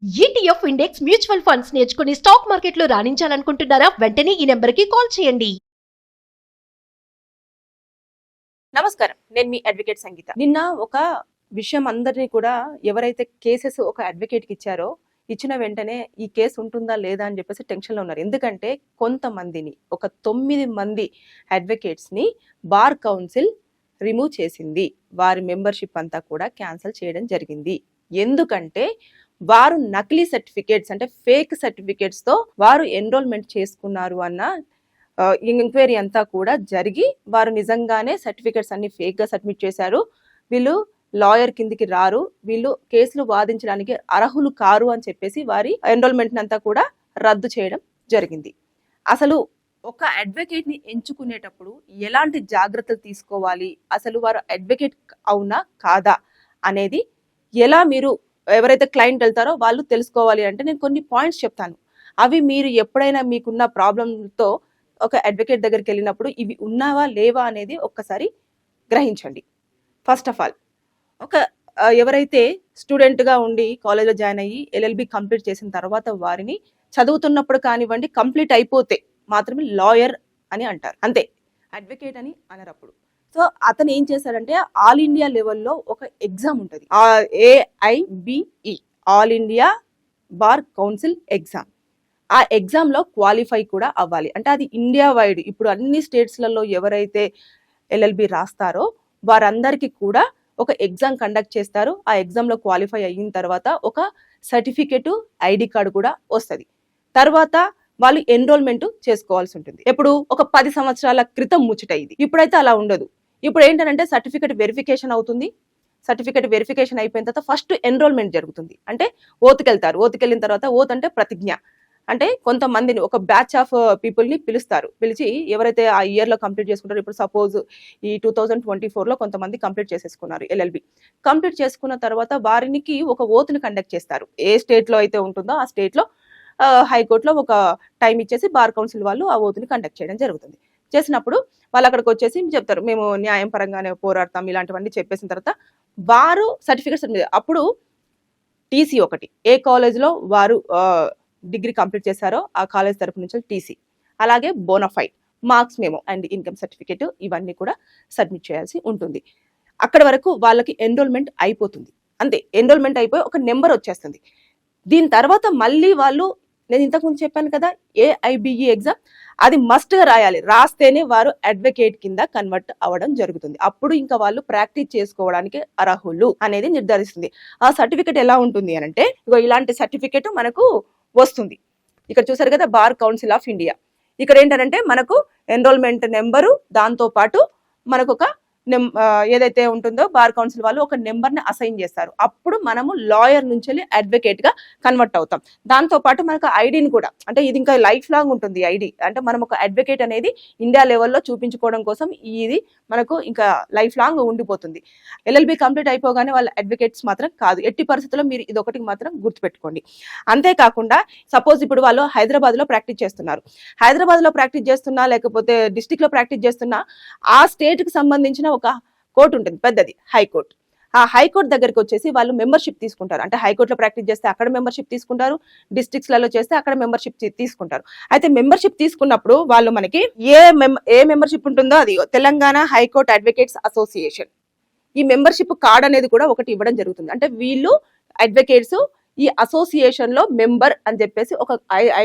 ETF index mutual funds నేర్చుకుని stock మార్కెట్లో రాణించాలనుకుంటున్నారా? వెంటనే ఈ నెంబర్కి కాల్ చేయండి. నమస్కారం, నేను మీ అడ్వకేట్ సంగీత. నిన్న ఒక విషయం అందరినీ కూడా ఎవరైతే కేసెస్ ఒక అడ్వకేట్ కి ఇచ్చారో ఇచ్చిన వెంటనే ఈ కేసు ఉంటుందా లేదా అని చెప్పేసి టెన్షన్ లో ఉన్నారు. ఎందుకంటే కొంతమందిని ఒక 9 మంది అడ్వకేట్స్ ని బార్ కౌన్సిల్ రిమూవ్ చేసింది. వారి మెంబర్షిప్ అంతా కూడా క్యాన్సిల్ చేయడం జరిగింది. ఎందుకంటే వారు నకిలీ సర్టిఫికేట్స్ అంటే ఫేక్ సర్టిఫికేట్స్ తో వారు ఎన్రోల్మెంట్ చేసుకున్నారు అన్న ఎంక్వైరీ అంతా కూడా జరిగి వారు నిజంగానే సర్టిఫికేట్స్ అన్ని ఫేక్ గా సబ్మిట్ చేశారు. వీళ్ళు లాయర్ కిందికి రారు, వీళ్ళు కేసులు వాదించడానికి అర్హులు కారు అని చెప్పేసి వారి ఎన్రోల్మెంట్ అంతా కూడా రద్దు చేయడం జరిగింది. అసలు ఒక అడ్వకేట్ ని ఎంచుకునేటప్పుడు ఎలాంటి జాగ్రత్తలు తీసుకోవాలి, అసలు వారు అడ్వకేట్ అవునా కాదా అనేది ఎలా మీరు ఎవరైతే క్లయింట్ వెళ్తారో వాళ్ళు తెలుసుకోవాలి అంటే నేను కొన్ని పాయింట్స్ చెప్తాను. అవి మీరు ఎప్పుడైనా మీకున్న ప్రాబ్లంతో ఒక అడ్వకేట్ దగ్గరికి వెళ్ళినప్పుడు ఇవి ఉన్నావా లేవా అనేది ఒక్కసారి గ్రహించండి. ఫస్ట్ ఆఫ్ ఆల్ ఒక ఎవరైతే స్టూడెంట్గా ఉండి కాలేజ్లో జాయిన్ అయ్యి ఎల్ఎల్బి కంప్లీట్ చేసిన తర్వాత వారిని చదువుతున్నప్పుడు కానివ్వండి కంప్లీట్ అయిపోతే మాత్రమే లాయర్ అని అంటారు, అంతే, అడ్వకేట్ అని అనరప్పుడు. సో అతను ఏం చేశాడంటే ఆల్ ఇండియా లెవెల్లో ఒక ఎగ్జామ్ ఉంటుంది, AIBE all India bar council exam. ఆ ఎగ్జామ్లో క్వాలిఫై కూడా అవ్వాలి. అంటే అది ఇండియా వైడ్ ఇప్పుడు అన్ని స్టేట్స్లలో ఎవరైతే ఎల్ఎల్బి రాస్తారో వారందరికీ కూడా ఒక ఎగ్జామ్ కండక్ట్ చేస్తారు. ఆ ఎగ్జామ్లో క్వాలిఫై అయిన తర్వాత ఒక సర్టిఫికెట్, ఐడి కార్డు కూడా వస్తుంది. తర్వాత వాళ్ళు ఎన్రోల్మెంట్ చేసుకోవాల్సి ఉంటుంది. ఎప్పుడు ఒక 10 సంవత్సరాల క్రితం ముచ్చట ఇది. ఇప్పుడైతే అలా ఉండదు. ఇప్పుడు ఏంటంటే సర్టిఫికెట్ వెరిఫికేషన్ అవుతుంది. సర్టిఫికెట్ వెరిఫికేషన్ అయిపోయిన తర్వాత ఫస్ట్ ఎన్రోల్మెంట్ జరుగుతుంది. అంటే ఓతుకెళ్తారు. ఓతుకెళ్ళిన తర్వాత ఓత్ అంటే ప్రతిజ్ఞ, అంటే కొంతమందిని ఒక బ్యాచ్ ఆఫ్ పీపుల్ని పిలుస్తారు. పిలిచి ఎవరైతే ఆ ఇయర్లో కంప్లీట్ చేసుకుంటారో, ఇప్పుడు సపోజ్ ఈ 2024లో కొంతమంది కంప్లీట్ చేసేసుకున్నారు ఎల్ఎల్బి. కంప్లీట్ చేసుకున్న తర్వాత వారికి ఒక ఓతుని కండక్ట్ చేస్తారు. ఏ స్టేట్లో అయితే ఉంటుందో ఆ స్టేట్లో హైకోర్టులో ఒక టైం ఇచ్చేసి బార్ కౌన్సిల్ వాళ్ళు ఆ ఓతుని కండక్ట్ చేయడం జరుగుతుంది. చేసినప్పుడు వాళ్ళు అక్కడికి వచ్చేసి చెప్తారు, మేము న్యాయం పరంగానే పోరాడతాం, ఇలాంటివన్నీ చెప్పేసిన తర్వాత వారు సర్టిఫికేట్స్ అప్పుడు టీసీ ఒకటి, ఏ కాలేజ్లో వారు డిగ్రీ కంప్లీట్ చేశారో ఆ కాలేజ్ తరపు నుంచి టీసీ, అలాగే bonafide, marks memo and income certificate ఇవన్నీ కూడా సబ్మిట్ చేయాల్సి ఉంటుంది. అక్కడ వరకు వాళ్ళకి ఎన్రోల్మెంట్ అయిపోతుంది, అంతే. ఎన్రోల్మెంట్ అయిపోయి ఒక నెంబర్ వచ్చేస్తుంది. దీని తర్వాత మళ్ళీ వాళ్ళు, నేను ఇంతకుముందు చెప్పాను కదా AIBE ఎగ్జామ్, అది మస్ట్గా రాయాలి. రాస్తేనే వారు అడ్వకేట్ కింద కన్వర్ట్ అవ్వడం జరుగుతుంది. అప్పుడు ఇంకా వాళ్ళు ప్రాక్టీస్ చేసుకోవడానికి అర్హులు అనేది నిర్ధారిస్తుంది. ఆ సర్టిఫికేట్ ఎలా ఉంటుంది అని అంటే ఇలాంటి సర్టిఫికేట్ మనకు వస్తుంది. ఇక్కడ చూసారు కదా, బార్ కౌన్సిల్ ఆఫ్ ఇండియా. ఇక్కడ ఏంటంటే మనకు ఎన్రోల్మెంట్ నెంబరు, దాంతో పాటు మనకు ఒక ఏదైతే ఉంటుందో బార్ కౌన్సిల్ వాళ్ళు ఒక నెంబర్ని అసైన్ చేస్తారు. అప్పుడు మనము లాయర్ నుంచి అడ్వకేట్ గా కన్వర్ట్ అవుతాం. దాంతో పాటు మనకు ఐడిని కూడా, అంటే ఇది ఇంకా లైఫ్ లాంగ్ ఉంటుంది ఐడి. అంటే మనం ఒక అడ్వకేట్ అనేది ఇండియా లెవెల్లో చూపించుకోవడం కోసం ఇది మనకు ఇంకా లైఫ్ లాంగ్ ఉండిపోతుంది. ఎల్ఎల్బి కంప్లీట్ అయిపోగానే వాళ్ళ అడ్వకేట్స్ మాత్రం కాదు. ఎట్టి పరిస్థితుల్లో మీరు ఇది ఒకటి మాత్రం గుర్తుపెట్టుకోండి. అంతేకాకుండా సపోజ్ ఇప్పుడు వాళ్ళు హైదరాబాద్ లో ప్రాక్టీస్ చేస్తున్నారు. హైదరాబాద్ లో ప్రాక్టీస్ చేస్తున్నా లేకపోతే డిస్టిక్ లో ప్రాక్టీస్ చేస్తున్నా ఆ స్టేట్ కి సంబంధించిన ఒక కోర్టు ఉంటుంది పెద్దది, హైకోర్టు. ఆ హైకోర్టు దగ్గరికి వచ్చేసి వాళ్ళు మెంబర్షిప్ తీసుకుంటారు. అంటే హైకోర్టులో ప్రాక్టీస్ చేస్తే అక్కడ మెంబర్షిప్ తీసుకుంటారు, డిస్ట్రిక్ట్స్లలో చేస్తే అక్కడ మెంబర్షిప్ తీసుకుంటారు. అయితే మెంబర్షిప్ తీసుకున్నప్పుడు వాళ్ళు మనకి ఏ మెంబర్షిప్ ఉంటుందో అది తెలంగాణ హైకోర్టు అడ్వకేట్స్ అసోసియేషన్, ఈ మెంబర్షిప్ కార్డ్ అనేది కూడా ఒకటి ఇవ్వడం జరుగుతుంది. అంటే వీళ్ళు అడ్వకేట్స్ ఈ అసోసియేషన్ లో మెంబర్ అని చెప్పేసి ఒక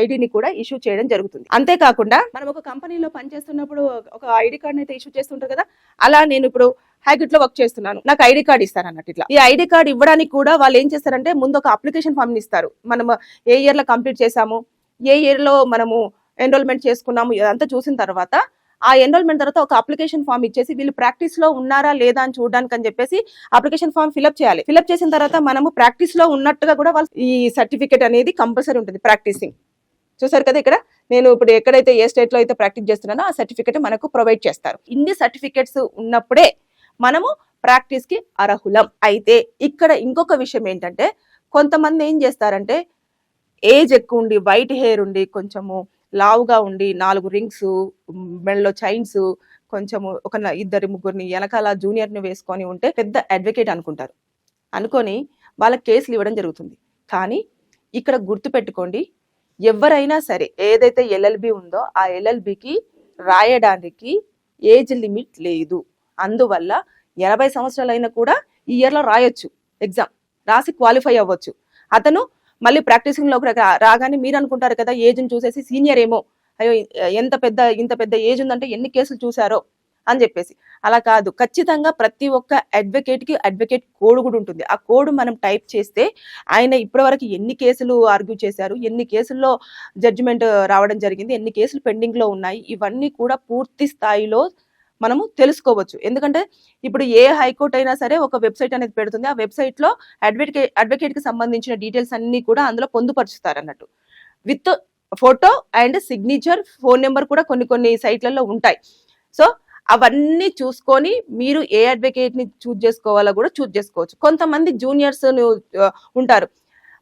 ఐడిని కూడా ఇష్యూ చేయడం జరుగుతుంది. అంతేకాకుండా మనం ఒక కంపెనీలో పనిచేస్తున్నప్పుడు ఒక ఐడి కార్డ్ అయితే ఇష్యూ చేస్తుంటారు కదా, అలా నేను ఇప్పుడు హైకోర్ట్ లో వర్క్ చేస్తున్నాను, నాకు ఐడి కార్డ్ ఇస్తారు అన్నట్టు. ఇట్లా ఈ ఐడి కార్డ్ ఇవ్వడానికి కూడా వాళ్ళు ఏం చేస్తారంటే ముందు ఒక అప్లికేషన్ ఫామ్ ఇస్తారు. మనం ఏ ఇయర్ లో కంప్లీట్ చేసాము, ఏ ఇయర్ లో మనము ఎన్రోల్మెంట్ చేసుకున్నాము, ఇదంతా చూసిన తర్వాత ఆ ఎన్రోల్మెంట్ తర్వాత ఒక అప్లికేషన్ ఫామ్ ఇచ్చేసి వీళ్ళు ప్రాక్టీస్ లో ఉన్నారా లేదా అని చూడడానికి అని చెప్పేసి అప్లికేషన్ ఫామ్ ఫిల్అప్ చేయాలి. ఫిల్అప్ చేసిన తర్వాత మనము ప్రాక్టీస్ లో ఉన్నట్టుగా కూడా వాళ్ళు ఈ సర్టిఫికేట్ అనేది కంపల్సరీ ఉంటుంది. ప్రాక్టీసింగ్ చూసారు కదా, ఇక్కడ నేను ఇప్పుడు ఎక్కడైతే ఏ స్టేట్ లో అయితే ప్రాక్టీస్ చేస్తున్నానో ఆ సర్టిఫికేట్ మనకు ప్రొవైడ్ చేస్తారు. ఇన్ని సర్టిఫికేట్స్ ఉన్నప్పుడే మనము ప్రాక్టీస్ కి అర్హులం. అయితే ఇక్కడ ఇంకొక విషయం ఏంటంటే కొంతమంది ఏం చేస్తారంటే ఏజ్ ఎక్కువ ఉండి, వైట్ హెయిర్ ఉండి, కొంచెము లావుగా ఉండి, 4 రింగ్స్, మెడలో చైన్స్, కొంచెము ఒక 2-3 వెనకాల జూనియర్ని వేసుకొని ఉంటే పెద్ద అడ్వకేట్ అనుకుంటారు. అనుకొని వాళ్ళ కేసులు ఇవ్వడం జరుగుతుంది. కానీ ఇక్కడ గుర్తుపెట్టుకోండి, ఎవరైనా సరే ఏదైతే ఎల్ఎల్బి ఉందో ఆ ఎల్ఎల్బికి రాయడానికి ఏజ్ లిమిట్ లేదు. అందువల్ల 80 సంవత్సరాలైనా కూడా ఈ ఇయర్లో రాయొచ్చు, ఎగ్జామ్ రాసి క్వాలిఫై అవ్వచ్చు. అతను మళ్ళీ ప్రాక్టీసింగ్లోకి రాగానే మీరు అనుకుంటారు కదా ఏజ్ని చూసేసి సీనియర్ ఏమో, అయ్యో ఇంత పెద్ద ఏజ్ ఉందంటే ఎన్ని కేసులు చూసారో అని చెప్పేసి. అలా కాదు, ఖచ్చితంగా ప్రతి ఒక్క అడ్వకేట్కి అడ్వకేట్ కోడ్ కూడా ఉంటుంది. ఆ కోడ్ మనం టైప్ చేస్తే ఆయన ఇప్పటివరకు ఎన్ని కేసులు ఆర్గ్యూ చేశారు, ఎన్ని కేసుల్లో జడ్జిమెంట్ రావడం జరిగింది, ఎన్ని కేసులు పెండింగ్లో ఉన్నాయి, ఇవన్నీ కూడా పూర్తి స్థాయిలో మనము తెలుసుకోవచ్చు. ఎందుకంటే ఇప్పుడు ఏ హైకోర్టు అయినా సరే ఒక వెబ్సైట్ అనేది పెడుతుంది. ఆ వెబ్సైట్లో అడ్వకేట్కి సంబంధించిన డీటెయిల్స్ అన్ని కూడా అందులో పొందుపరుచుతారు అన్నట్టు, with photo and signature, phone number కూడా కొన్ని సైట్లలో ఉంటాయి. సో అవన్నీ చూసుకొని మీరు ఏ అడ్వకేట్ని చూజ్ చేసుకోవాలో కూడా చూజ్ చేసుకోవచ్చు. కొంతమంది జూనియర్స్ ఉంటారు,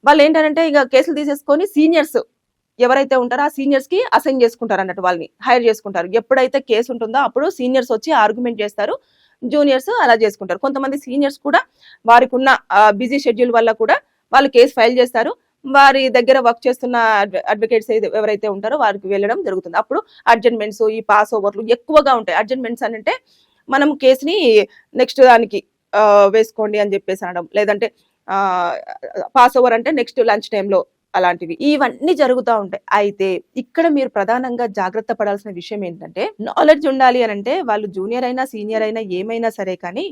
వాళ్ళు ఏంటంటే ఇక కేసులు తీసేసుకొని సీనియర్స్ ఎవరైతే ఉంటారో ఆ సీనియర్స్ కి అసైన్ చేసుకుంటారు అన్నట్టు, వాళ్ళని హైర్ చేసుకుంటారు. ఎప్పుడైతే కేసు ఉంటుందో అప్పుడు సీనియర్స్ వచ్చి ఆర్గ్యుమెంట్ చేస్తారు, జూనియర్స్ అలా చేసుకుంటారు. కొంతమంది సీనియర్స్ కూడా వారికి ఉన్న బిజీ షెడ్యూల్ వల్ల కూడా వాళ్ళు కేసు ఫైల్ చేస్తారు. వారి దగ్గర వర్క్ చేస్తున్న అడ్వకేట్స్ ఎవరైతే ఉంటారో వారికి వెళ్ళడం జరుగుతుంది. అప్పుడు అడ్జస్ట్మెంట్స్, ఈ పాస్ ఓవర్లు ఎక్కువగా ఉంటాయి. అడ్జస్ట్మెంట్స్ అంటే మనం కేసుని నెక్స్ట్ దానికి వేసుకోండి అని చెప్పేసి అనడం, లేదంటే పాస్ ఓవర్ అంటే నెక్స్ట్ లంచ్ టైంలో, అలాంటివి ఇవన్నీ జరుగుతూ ఉంటాయి. అయితే ఇక్కడ మీరు ప్రధానంగా జాగ్రత్త పడాల్సిన విషయం ఏంటంటే, నాలెడ్జ్ ఉండాలి అని అంటే వాళ్ళు జూనియర్ అయినా సీనియర్ అయినా ఏమైనా సరే కానీ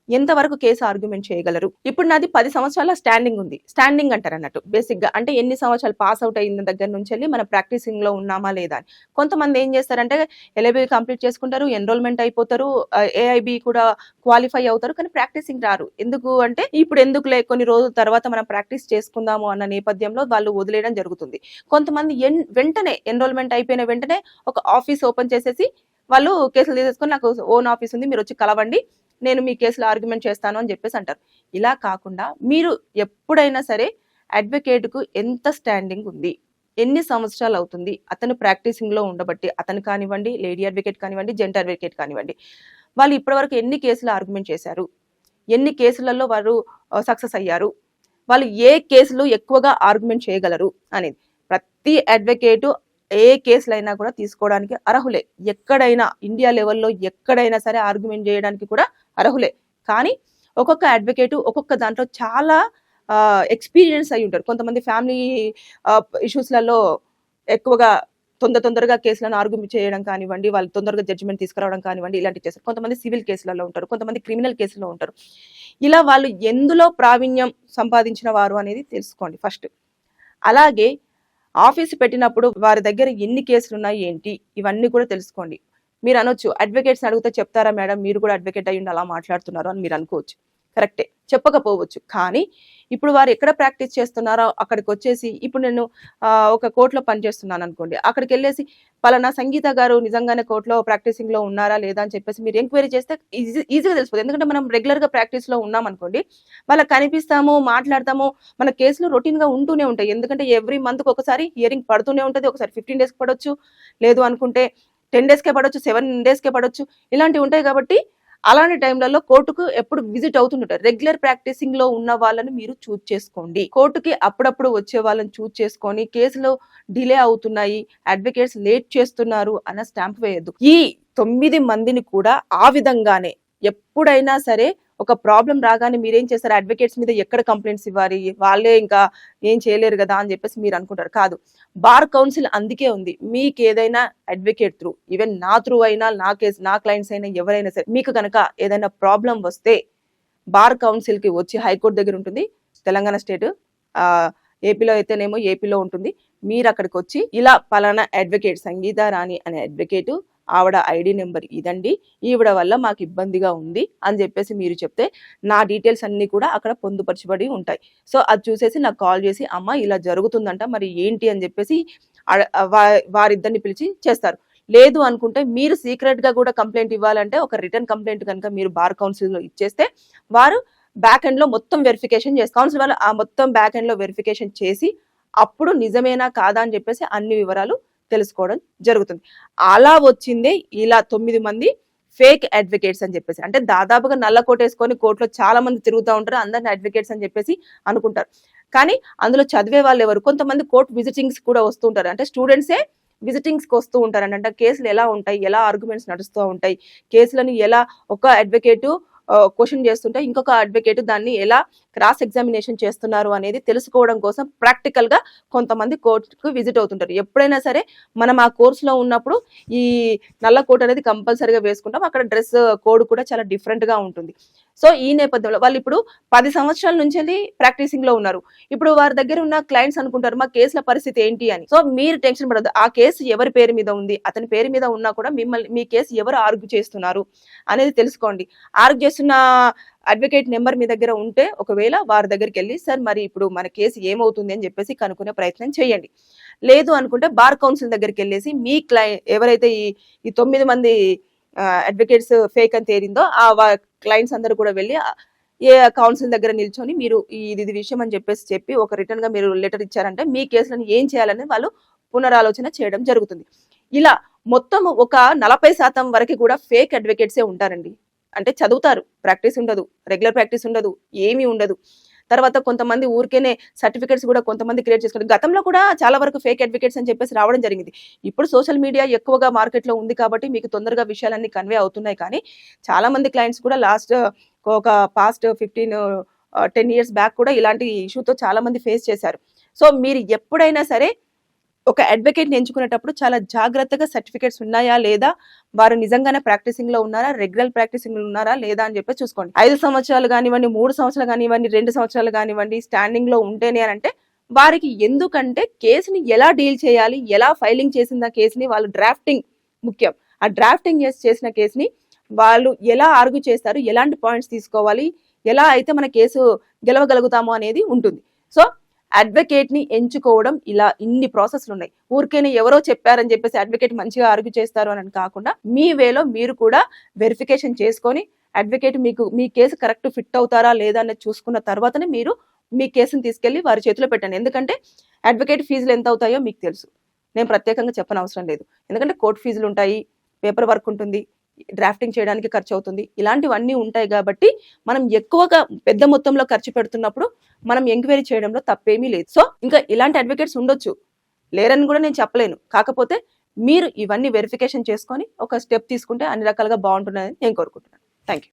ఎంతవరకు కేసు ఆర్గ్యుమెంట్ చేయగలరు. ఇప్పుడు నాది 10 సంవత్సరాల స్టాండింగ్ ఉంది. స్టాండింగ్ అంటారు అన్నట్టు బేసిక్ గా, అంటే ఎన్ని సంవత్సరాలు పాస్ అవుట్ అయిన దగ్గర నుంచి వెళ్ళి మన ప్రాక్టీసింగ్ లో ఉన్నామా లేదా అని. కొంతమంది ఏం చేస్తారంటే ఎల్ఐబి కంప్లీట్ చేసుకుంటారు, ఎన్రోల్మెంట్ అయిపోతారు, ఏఐబి కూడా క్వాలిఫై అవుతారు, కానీ ప్రాక్టీసింగ్ రారు. ఎందుకు అంటే ఇప్పుడు ఎందుకులే కొన్ని రోజుల తర్వాత మనం ప్రాక్టీస్ చేసుకుందాము అన్న నేపథ్యంలో వాళ్ళు వదిలేయడం జరుగుతుంది. కొంతమంది వెంటనే ఎన్రోల్మెంట్ అయిపోయిన వెంటనే ఒక ఆఫీస్ ఓపెన్ చేసేసి వాళ్ళు కేసులు తీసేసుకొని నాకు ఓన్ ఆఫీస్ ఉంది, మీరు వచ్చి కలవండి, నేను మీ కేసులో ఆర్గ్యుమెంట్ చేస్తాను అని చెప్పేసి అంటారు. ఇలా కాకుండా మీరు ఎప్పుడైనా సరే అడ్వకేట్కు ఎంత స్టాండింగ్ ఉంది, ఎన్ని సంవత్సరాలు అవుతుంది, అతను ప్రాక్టీసింగ్లో ఉండబట్టి అతను కానివ్వండి, లేడీ అడ్వకేట్ కానివ్వండి, జెంట్ అడ్వకేట్ కానివ్వండి, వాళ్ళు ఇప్పటివరకు ఎన్ని కేసులు ఆర్గ్యుమెంట్ చేశారు, ఎన్ని కేసులలో వారు సక్సెస్ అయ్యారు, వాళ్ళు ఏ కేసులు ఎక్కువగా ఆర్గ్యుమెంట్ చేయగలరు అనేది. ప్రతి అడ్వకేటు ఏ కేసులైనా కూడా తీసుకోవడానికి అర్హులే. ఎక్కడైనా ఇండియా లెవెల్లో ఎక్కడైనా సరే ఆర్గ్యుమెంట్ చేయడానికి కూడా అర్హులే. కానీ ఒక్కొక్క అడ్వకేటు ఒక్కొక్క దాంట్లో చాలా ఎక్స్పీరియన్స్ అయి ఉంటారు. కొంతమంది ఫ్యామిలీ ఇష్యూస్లలో ఎక్కువగా తొందరగా కేసులను ఆర్గ్యుమెంట్ చేయడం కానివ్వండి, వాళ్ళు తొందరగా జడ్జిమెంట్ తీసుకురావడం కానివ్వండి, ఇలాంటివి చేస్తారు. కొంతమంది సివిల్ కేసులలో ఉంటారు, కొంతమంది క్రిమినల్ కేసులో ఉంటారు. ఇలా వాళ్ళు ఎందులో ప్రావీణ్యం సంపాదించిన వారు అనేది తెలుసుకోండి ఫస్ట్. అలాగే ఆఫీసు పెట్టినప్పుడు వారి దగ్గర ఎన్ని కేసులు ఉన్నాయి ఏంటి ఇవన్నీ కూడా తెలుసుకోండి. మీరు అనొచ్చు, అడ్వకేట్స్ అడిగితే చెప్తారా మేడం, మీరు కూడా అడ్వకేట్ అయ్యి అలా మాట్లాడుతున్నారు అని మీరు అనుకోవచ్చు. కరెక్టే, చెప్పకపోవచ్చు. కానీ ఇప్పుడు వారు ఎక్కడ ప్రాక్టీస్ చేస్తున్నారో అక్కడికి వచ్చేసి, ఇప్పుడు నేను ఒక కోర్టులో పనిచేస్తున్నాను అనుకోండి, అక్కడికి వెళ్ళేసి పలానా సంగీత గారు నిజంగానే కోర్టులో ప్రాక్టీసింగ్లో ఉన్నారా లేదా అని చెప్పేసి మీరు ఎంక్వైరీ చేస్తే ఈజీగా తెలిసిపోతుంది. ఎందుకంటే మనం రెగ్యులర్గా ప్రాక్టీస్లో ఉన్నాం అనుకోండి, వాళ్ళకి కనిపిస్తాము, మాట్లాడతాము, మన కేసులు రొటీన్గా ఉంటూనే ఉంటాయి. ఎందుకంటే ఎవ్రీ మంత్కి ఒకసారి హియరింగ్ పడుతూనే ఉంటుంది. ఒకసారి 15 డేస్కి పడవచ్చు, లేదు అనుకుంటే 10 డేస్కే పడవచ్చు, 7 డేస్కే పడవచ్చు, ఇలాంటివి ఉంటాయి. కాబట్టి అలాంటి టైంలలో కోర్టుకు ఎప్పుడు విజిట్ అవుతుంటారు. రెగ్యులర్ ప్రాక్టీసింగ్ లో ఉన్న వాళ్ళని మీరు చూజ్ చేసుకోండి. కోర్టుకి అప్పుడప్పుడు వచ్చే వాళ్ళని చూజ్ చేసుకొని కేసులు డిలే అవుతున్నాయి, అడ్వకేట్స్ లేట్ చేస్తున్నారు అన్న స్టాంప్ వేయద్దు. ఈ 9 మందిని కూడా ఆ విధంగానే ఎప్పుడైనా సరే ఒక ప్రాబ్లం రాగానే మీరేం చేస్తారు, అడ్వకేట్స్ మీద ఎక్కడ కంప్లైంట్స్ ఇవ్వాలి, వాళ్ళే ఇంకా ఏం చేయలేరు కదా అని చెప్పేసి మీరు అనుకుంటారు. కాదు, బార్ కౌన్సిల్ అందుకే ఉంది. మీకు ఏదైనా అడ్వకేట్ త్రూ, ఈవెన్ నా త్రూ అయినా, నా క్లయింట్స్ అయినా, ఎవరైనా సరే మీకు కనుక ఏదైనా ప్రాబ్లం వస్తే బార్ కౌన్సిల్ కి వచ్చి, హైకోర్టు దగ్గర ఉంటుంది తెలంగాణ స్టేట్, ఏపీలో అయితేనేమో ఏపీలో ఉంటుంది, మీరు అక్కడికి వచ్చి ఇలా పలానా అడ్వకేట్ సంగీత రాణి అనే అడ్వకేటు, ఆవిడ ఐడి నెంబర్ ఇదండి, ఈవిడ వల్ల మాకు ఇబ్బందిగా ఉంది అని చెప్పేసి మీరు చెప్తే నా డీటెయిల్స్ అన్ని కూడా అక్కడ పొందుపరచబడి ఉంటాయి. సో అది చూసేసి నాకు కాల్ చేసి, అమ్మ ఇలా జరుగుతుందంట, మరి ఏంటి అని చెప్పేసి వారిద్దరిని పిలిచి చేస్తారు. లేదు అనుకుంటే మీరు సీక్రెట్ గా కూడా కంప్లైంట్ ఇవ్వాలంటే ఒక రిటర్న్ కంప్లైంట్ కనుక మీరు బార్ కౌన్సిల్ లో ఇచ్చేస్తే వారు బ్యాక్ ఎండ్ లో మొత్తం వెరిఫికేషన్ చేస్తారు. కౌన్సిల్ వాళ్ళు ఆ మొత్తం బ్యాక్ ఎండ్ లో వెరిఫికేషన్ చేసి అప్పుడు నిజమేనా కాదా అని చెప్పేసి అన్ని వివరాలు తెలుసుకోవడం జరుగుతుంది. అలా వచ్చిందే ఇలా 9 మంది ఫేక్ అడ్వకేట్స్ అని చెప్పేసి. అంటే దాదాపుగా నల్ల కోట్ వేసుకొని కోర్టులో చాలా మంది తిరుగుతూ ఉంటారు, అందరిని అడ్వకేట్స్ అని చెప్పేసి అనుకుంటారు. కానీ అందులో చదివే వాళ్ళు ఎవరు? కొంతమంది కోర్ట్ విజిటింగ్స్ కూడా వస్తూ ఉంటారు. అంటే స్టూడెంట్సే విజిటింగ్స్కి వస్తూ ఉంటారు. అంటే కేసులు ఎలా ఉంటాయి, ఎలా ఆర్గ్యుమెంట్స్ నడుస్తూ ఉంటాయి, కేసులను ఎలా ఒక అడ్వకేటు క్వశ్చన్ చేస్తుంటే ఇంకొక అడ్వకేట్ దాన్ని ఎలా క్రాస్ ఎగ్జామినేషన్ చేస్తున్నారు అనేది తెలుసుకోవడం కోసం ప్రాక్టికల్ గా కొంతమంది కోర్టుకు విజిట్ అవుతుంటారు. ఎప్పుడైనా సరే మనం ఆ కోర్సులో ఉన్నప్పుడు ఈ నల్ల కోట్ అనేది కంపల్సరీగా వేసుకుంటాం. అక్కడ డ్రెస్ కోడ్ కూడా చాలా డిఫరెంట్ గా ఉంటుంది. సో ఈ నేపథ్యంలో వాళ్ళు ఇప్పుడు 10 సంవత్సరాల నుంచి ప్రాక్టీసింగ్ లో ఉన్నారు. ఇప్పుడు వారి దగ్గర ఉన్న క్లయింట్స్ అనుకుంటారు మా కేసుల పరిస్థితి ఏంటి అని. సో మీరు టెన్షన్ పడద్దు. ఆ కేసు ఎవరి పేరు మీద ఉంది, అతని పేరు మీద ఉన్నా కూడా మిమ్మల్ని మీ కేసు ఎవరు ఆర్గ్యూ చేస్తున్నారు అనేది తెలుసుకోండి. ఆర్గ్యూ చేస్తున్న అడ్వకేట్ నెంబర్ మీ దగ్గర ఉంటే ఒకవేళ వారి దగ్గరికి వెళ్ళి సార్ మరి ఇప్పుడు మన కేసు ఏమవుతుంది అని చెప్పేసి కనుక్కునే ప్రయత్నం చేయండి. లేదు అనుకుంటే బార్ కౌన్సిల్ దగ్గరికి వెళ్ళేసి మీ ఎవరైతే ఈ 9 మంది అడ్వకేట్స్ ఫేక్ అని తేరిందో ఆ క్లయింట్స్ అందరూ కూడా వెళ్ళి ఏ కౌన్సిల్ దగ్గర నిల్చొని మీరు ఇది విషయం అని చెప్పి ఒక రిటర్న్ గా మీరు లెటర్ ఇచ్చారంటే మీ కేసులను ఏం చేయాలని వాళ్ళు పునరాలోచన చేయడం జరుగుతుంది. ఇలా మొత్తం ఒక 40% వరకు కూడా ఫేక్ అడ్వకేట్సే ఉంటారండి. అంటే చదువుతారు, ప్రాక్టీస్ ఉండదు, రెగ్యులర్ ప్రాక్టీస్ ఉండదు, ఏమీ ఉండదు. తర్వాత కొంతమంది ఊరికేనే సర్టిఫికేట్స్ కూడా కొంతమంది క్రియేట్ చేసుకుంటారు. గతంలో కూడా చాలా వరకు ఫేక్ అడ్వకేట్స్ అని చెప్పేసి రావడం జరిగింది. ఇప్పుడు సోషల్ మీడియా ఎక్కువగా మార్కెట్లో ఉంది కాబట్టి మీకు తొందరగా విషయాలన్నీ కన్వే అవుతున్నాయి. కానీ చాలా మంది క్లయింట్స్ కూడా ఒక పాస్ట్ 10 years బ్యాక్ కూడా ఇలాంటి ఇష్యూతో చాలా మంది ఫేస్ చేశారు. సో మీరు ఎప్పుడైనా సరే ఒక అడ్వకేట్ని ఎంచుకునేటప్పుడు చాలా జాగ్రత్తగా సర్టిఫికేట్స్ ఉన్నాయా లేదా, వారు నిజంగానే ప్రాక్టీసింగ్ లో ఉన్నారా, రెగ్యులర్ ప్రాక్టీసింగ్ లో ఉన్నారా లేదా అని చెప్పి చూసుకోండి. 5 సంవత్సరాలు కానివ్వండి, 3 సంవత్సరాలు కానివ్వండి, 2 సంవత్సరాలు కానివ్వండి స్టాండింగ్ లో ఉంటేనే అని అంటే వారికి ఎందుకంటే కేసుని ఎలా డీల్ చేయాలి, ఎలా ఫైలింగ్ చేసిన కేసుని వాళ్ళు డ్రాఫ్టింగ్ ముఖ్యం. ఆ డ్రాఫ్టింగ్ చేసిన కేసుని వాళ్ళు ఎలా ఆర్గ్యూ చేస్తారు, ఎలాంటి పాయింట్స్ తీసుకోవాలి, ఎలా అయితే మన కేసు గెలవగలుగుతాము అనేది ఉంటుంది. సో అడ్వకేట్ ని ఎంచుకోవడం ఇలా ఇన్ని ప్రాసెస్లు ఉన్నాయి. ఊరికేనే ఎవరో చెప్పారని చెప్పేసి అడ్వకేట్ మంచిగా ఆర్గ్యూ చేస్తారు అని కాకుండా మీ వేలో మీరు కూడా వెరిఫికేషన్ చేసుకొని అడ్వకేట్ మీ కేసు కరెక్ట్ ఫిట్ అవుతారా లేదా అనేది చూసుకున్న తర్వాతనే మీరు మీ కేసుని తీసుకెళ్లి వారి చేతిలో పెట్టండి. ఎందుకంటే అడ్వకేట్ ఫీజులు ఎంత అవుతాయో మీకు తెలుసు, నేను ప్రత్యేకంగా చెప్పనవసరం లేదు. ఎందుకంటే కోర్టు ఫీజులు ఉంటాయి, పేపర్ వర్క్ ఉంటుంది, డ్రాఫ్టింగ్ చేయడానికి ఖర్చు అవుతుంది, ఇలాంటివన్నీ ఉంటాయి. కాబట్టి మనం ఎక్కువగా పెద్ద మొత్తంలో ఖర్చు పెడుతున్నప్పుడు మనం ఎంక్వైరీ చేయడంలో తప్పేమీ లేదు. సో ఇంకా ఇలాంటి అడ్వకేట్స్ ఉండొచ్చు, లేరని కూడా నేను చెప్పలేను. కాకపోతే మీరు ఇవన్నీ వెరిఫికేషన్ చేసుకొని ఒక స్టెప్ తీసుకుంటే అన్ని రకాలుగా బాగుంటుందని నేను కోరుకుంటున్నాను. Thank you.